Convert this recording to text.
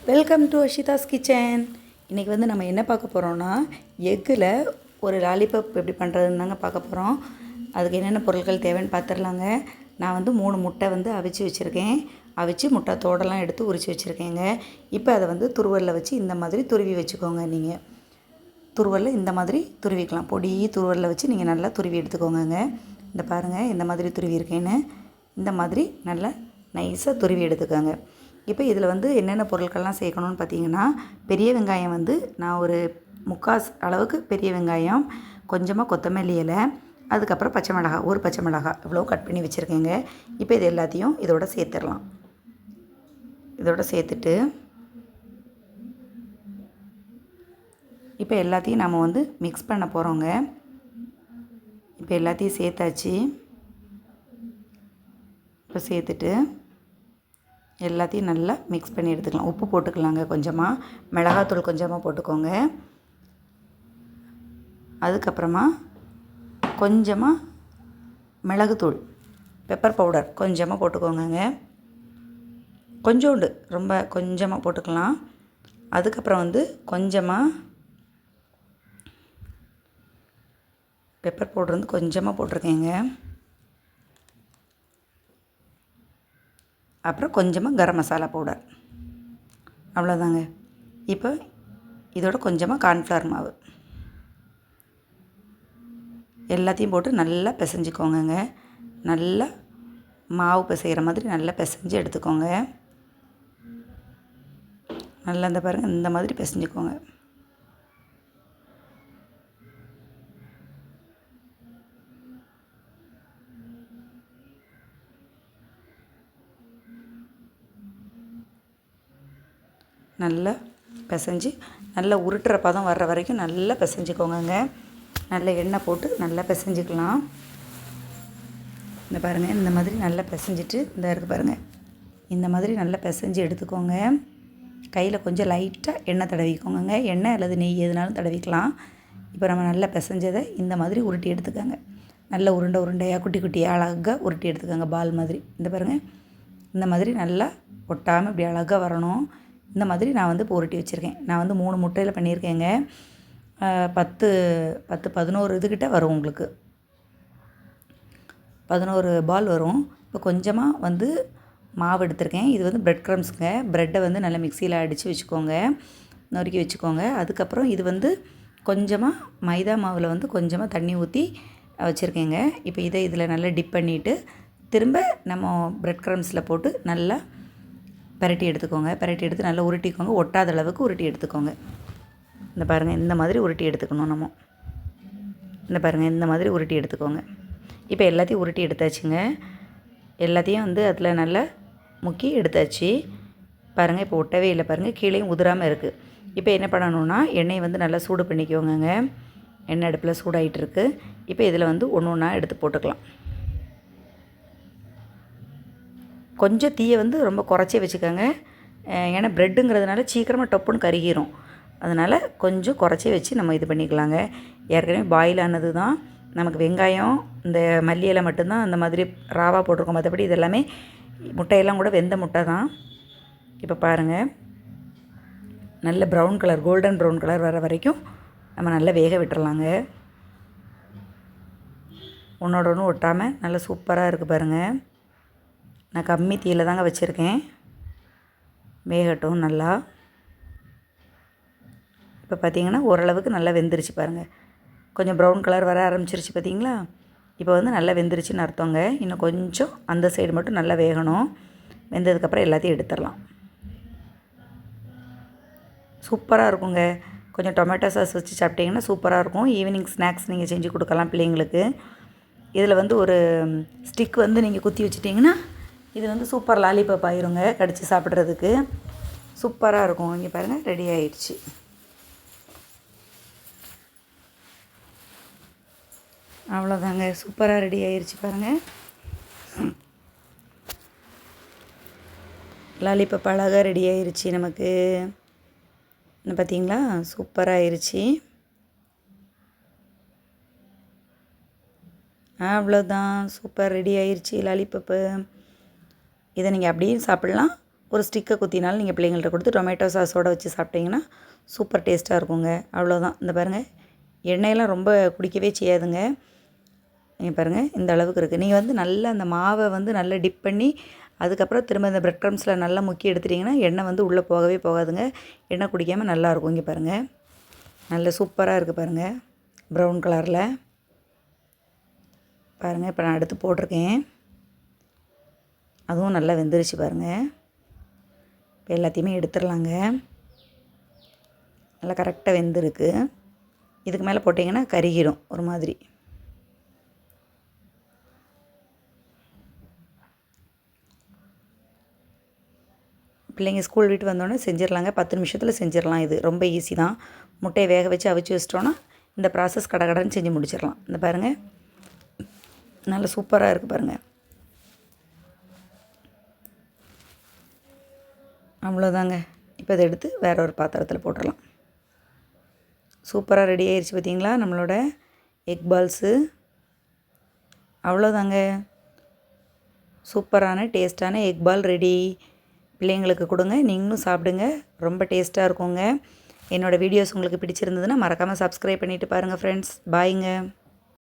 Welcome to அஷிதாஸ் kitchen. இன்றைக்கி வந்து நம்ம என்ன பார்க்க போகிறோன்னா, எக்கில் ஒரு லாலிபப் எப்படி பண்ணுறதுன்னு தாங்க பார்க்க போகிறோம். அதுக்கு என்னென்ன பொருட்கள் தேவைன்னு பார்த்துடலாங்க. நான் வந்து 3 முட்டை வந்து அவிச்சு வச்சுருக்கேன். அவிச்சு முட்டை தோடெல்லாம் எடுத்து உரித்து வச்சுருக்கேங்க. இப்போ அதை வந்து துருவலில் வச்சு இந்த மாதிரி துருவி வச்சுக்கோங்க. நீங்கள் துருவலில் இந்த மாதிரி துருவிக்கலாம். பொடி துருவலில் வச்சு நீங்கள் நல்லா துருவி எடுத்துக்கோங்க. இந்த பாருங்கள், இந்த மாதிரி துருவி இருக்கேன்னு இந்த மாதிரி நல்லா நைஸாக துருவி எடுத்துக்கோங்க. இப்போ இதில் வந்து என்னென்ன பொருட்கள்லாம் சேர்க்கணும்னு பார்த்தீங்கன்னா, பெரிய வெங்காயம் வந்து நான் ஒரு 3/4 அளவுக்கு பெரிய வெங்காயம், கொஞ்சமாக கொத்தமல்லி இலை, அதுக்கப்புறம் பச்சை மிளகாய், ஒரு பச்சை மிளகாய் இவ்வளோ கட் பண்ணி வச்சுருக்கேங்க. இப்போ இது எல்லாத்தையும் இதோட சேர்த்துடலாம். இதோட சேர்த்துட்டு இப்போ எல்லாத்தையும் நம்ம வந்து மிக்ஸ் பண்ண போகிறோங்க. இப்போ எல்லாத்தையும் சேர்த்தாச்சு. இப்போ சேர்த்துட்டு எல்லாத்தையும் நல்லா மிக்ஸ் பண்ணி எடுத்துக்கலாம். உப்பு போட்டுக்கலாங்க, கொஞ்சமாக மிளகாத்தூள் கொஞ்சமாக போட்டுக்கோங்க. அதுக்கப்புறமா கொஞ்சமாக மிளகுத்தூள், பெப்பர் பவுடர் கொஞ்சமாக போட்டுக்கோங்க. கொஞ்சோண்டு, ரொம்ப கொஞ்சமாக போட்டுக்கலாம். அதுக்கப்புறம் வந்து கொஞ்சமாக பெப்பர் பவுடர் வந்து கொஞ்சமாக போட்டிருக்கேங்க. அப்புறம் கொஞ்சமாக கரம் மசாலா பவுடர், அவ்வளோதாங்க. இப்போ இதோட கொஞ்சமாக கார்ன்ஃப்ளவர் மாவு எல்லாத்தையும் போட்டு நல்லா பிசைஞ்சிக்கோங்க. நல்லா மாவு பிசைகிற மாதிரி நல்லா பிசைஞ்சு எடுத்துக்கோங்க. நல்லா இந்த பாருங்கள், இந்த மாதிரி பிசைஞ்சிக்கோங்க. நல்லா பிசைஞ்சு நல்லா உருட்டுற பதம் வர்ற வரைக்கும் நல்லா பிசைஞ்சிக்கோங்க. நல்ல எண்ணெய் போட்டு நல்லா பிசைஞ்சிக்கலாம். இந்த பாருங்கள், இந்த மாதிரி நல்லா பிசைஞ்சிட்டு இந்த இருக்குது பாருங்கள், இந்த மாதிரி நல்லா பிசைஞ்சு எடுத்துக்கோங்க. கையில் கொஞ்சம் லைட்டாக எண்ணெய் தடவிக்கோங்க. எண்ணெய் அல்லது நெய் எதுனாலும் தடவிக்கலாம். இப்போ நம்ம நல்லா பிசைஞ்சதை இந்த மாதிரி உருட்டி எடுத்துக்கோங்க. நல்ல உருண்டையாக குட்டி குட்டியாக அழகாக உருட்டி எடுத்துக்கோங்க, பால் மாதிரி. இந்த பாருங்கள், இந்த மாதிரி நல்லா ஒட்டாமல் இப்படி அழகாக வரணும். இந்த மாதிரி நான் வந்து இப்போ உருட்டி வச்சுருக்கேன். நான் வந்து 3 முட்டையில் பண்ணியிருக்கேங்க. 11 இதுக்கிட்ட வரும் உங்களுக்கு, 11 பால் வரும். இப்போ கொஞ்சமாக வந்து மாவு எடுத்திருக்கேன். இது வந்து பிரெட் க்ரம்ஸுங்க. ப்ரெட்டை வந்து நல்லா மிக்சியில் அடித்து வச்சுக்கோங்க, நறுக்கி வச்சுக்கோங்க. அதுக்கப்புறம் இது வந்து கொஞ்சமாக மைதா மாவில் வந்து கொஞ்சமாக தண்ணி ஊற்றி வச்சுருக்கேங்க. இப்போ இதை இதில் நல்லா டிப் பண்ணிவிட்டு திரும்ப நம்ம பிரெட் க்ரம்ஸில் போட்டு நல்லா பரட்டி எடுத்துக்கோங்க. பரட்டி எடுத்து நல்லா உருட்டிக்கோங்க. ஒட்டாத அளவுக்கு உருட்டி எடுத்துக்கோங்க. இந்த பாருங்கள், இந்த மாதிரி உருட்டி எடுத்துக்கணும் நம்ம. இந்த பாருங்கள், இந்த மாதிரி உருட்டி எடுத்துக்கோங்க. இப்போ எல்லாத்தையும் உருட்டி எடுத்தாச்சுங்க. எல்லாத்தையும் வந்து அதில் நல்லா முக்கி எடுத்தாச்சு. பாருங்கள், இப்போ ஒட்டவே இல்லை பாருங்கள், கீழேயும் உதிராமல் இருக்குது. இப்போ என்ன பண்ணணுன்னா, எண்ணெயை வந்து நல்லா சூடு பண்ணிக்கோங்க. எண்ணெய் அடுப்பில் சூடாகிட்டு இருக்குது. இப்போ இதில் வந்து ஒன்று ஒன்றா எடுத்து போட்டுக்கலாம். கொஞ்சம் தீயை வந்து ரொம்ப குறைச்சே வச்சுக்கோங்க. ஏன்னா ப்ரெட்டுங்கிறதுனால சீக்கிரமாக டொப்புன்னு கருகிரும். அதனால் கொஞ்சம் குறைச்சே வச்சு நம்ம இது பண்ணிக்கலாங்க. ஏற்கனவே பாயில் ஆனது தான். நமக்கு வெங்காயம் இந்த மல்லி இலை மட்டும்தான் அந்த மாதிரி ராவாக போட்டிருக்கோம். மற்றபடி இதெல்லாமே முட்டையெல்லாம் கூட வெந்த முட்டை தான். இப்போ பாருங்கள், நல்ல brown colour, golden brown colour வர வரைக்கும் நம்ம நல்லா வேக விட்டுறலாங்க. ஒன்றோட ஒன்று ஒட்டாமல் நல்லா சூப்பராக இருக்குது பாருங்கள். நான் கம்மி தீயில் தாங்க வச்சுருக்கேன், வேகட்டும் நல்லா. இப்போ பார்த்திங்கன்னா ஓரளவுக்கு நல்லா வெந்துருச்சு பாருங்கள். கொஞ்சம் ப்ரௌன் கலர் வர ஆரம்பிச்சிருச்சு பார்த்திங்களா. இப்போ வந்து நல்லா வெந்துருச்சுன்னு அர்த்தங்க. இன்னும் கொஞ்சம் அந்த சைடு மட்டும் நல்லா வேகணும். வெந்ததுக்கப்புறம் எல்லாத்தையும் எடுத்துடலாம். சூப்பராக இருக்குங்க. கொஞ்சம் டொமேட்டோ சாஸ் வச்சு சாப்பிட்டிங்கன்னா சூப்பராக இருக்கும். ஈவினிங் ஸ்நாக்ஸ் நீங்கள் செஞ்சு கொடுக்கலாம் பிள்ளைங்களுக்கு. இதில் வந்து ஒரு ஸ்டிக் வந்து நீங்கள் குத்தி வச்சிட்டிங்கன்னா இது வந்து சூப்பர் லாலிபப் ஆயிருங்க, கடித்து சாப்பிட்றதுக்கு சூப்பராக இருக்கும். இங்கே பாருங்கள், ரெடி ஆயிடுச்சு. அவ்வளோதாங்க, சூப்பராக ரெடி ஆயிடுச்சு பாருங்கள். லாலிபப் அழகாக ரெடி ஆயிடுச்சு நமக்கு. பார்த்தீங்களா, சூப்பராக ஆயிடுச்சு. அவ்வளோதான், சூப்பர் ரெடி ஆயிடுச்சு லாலிபப்பு. இதை நீங்கள் அப்படியே சாப்பிட்லாம், ஒரு ஸ்டிக்கை குத்தினாலும் நீங்கள் பிள்ளைங்கள்ட்ட கொடுத்து டொமேட்டோ சாஸோடு வச்சு சாப்பிட்டிங்கன்னா சூப்பர் டேஸ்ட்டாக இருக்குங்க. அவ்வளோதான். இந்த பாருங்கள், எண்ணெயெல்லாம் ரொம்ப குடிக்கவே செய்யாதுங்க. நீங்கள் பாருங்கள், இந்த அளவுக்கு இருக்குது. நீங்கள் வந்து நல்லா அந்த மாவை வந்து நல்லா டிப் பண்ணி அதுக்கப்புறம் திரும்ப இந்த பிரெட் க்ரம்ஸில் நல்லா முக்கி எடுத்துட்டிங்கன்னா எண்ணெய் வந்து உள்ளே போகவே போகாதுங்க. எண்ணெய் குடிக்காமல் நல்லாயிருக்கும். இங்கே பாருங்கள், நல்ல சூப்பராக இருக்குது பாருங்கள், ப்ரௌன் கலரில் பாருங்கள். இப்போ நான் எடுத்து போட்டிருக்கேன். அதுவும் நல்லா வெந்துருச்சு பாருங்கள். இப்போ எல்லாத்தையுமே எடுத்துடலாங்க. நல்லா கரெக்டாக வெந்திருக்கு. இதுக்கு மேலே போட்டிங்கன்னா கருகிடும் ஒரு மாதிரி. பிள்ளைங்க ஸ்கூல் விட்டு வந்தோடனே செஞ்சிடலாங்க. 10 நிமிஷத்தில் செஞ்சிடலாம். இது ரொம்ப ஈஸி தான். முட்டையை வேக வச்சு அவிச்சு வச்சிட்டோன்னா இந்த ப்ராசஸ் கடகடன்னு செஞ்சு முடிச்சிடலாம். இந்த பாருங்கள், நல்ல சூப்பராக இருக்குது பாருங்கள். அவ்வளோதாங்க. இப்போ இதை எடுத்து வேறு ஒரு பாத்திரத்தில் போட்டுடலாம். சூப்பராக ரெடி ஆயிடுச்சு பார்த்திங்களா நம்மளோட எக் பால்ஸு. அவ்வளோதாங்க, சூப்பரான டேஸ்ட்டான எக் பால் ரெடி. பிள்ளைங்களுக்கு கொடுங்க, நீங்களும் சாப்பிடுங்க. ரொம்ப டேஸ்ட்டாக இருக்குங்க. என்னோடய வீடியோஸ் உங்களுக்கு பிடிச்சிருந்ததுன்னா மறக்காமல் சப்ஸ்கிரைப் பண்ணிவிட்டு பாருங்கள் ஃப்ரெண்ட்ஸ். பாய்ங்க.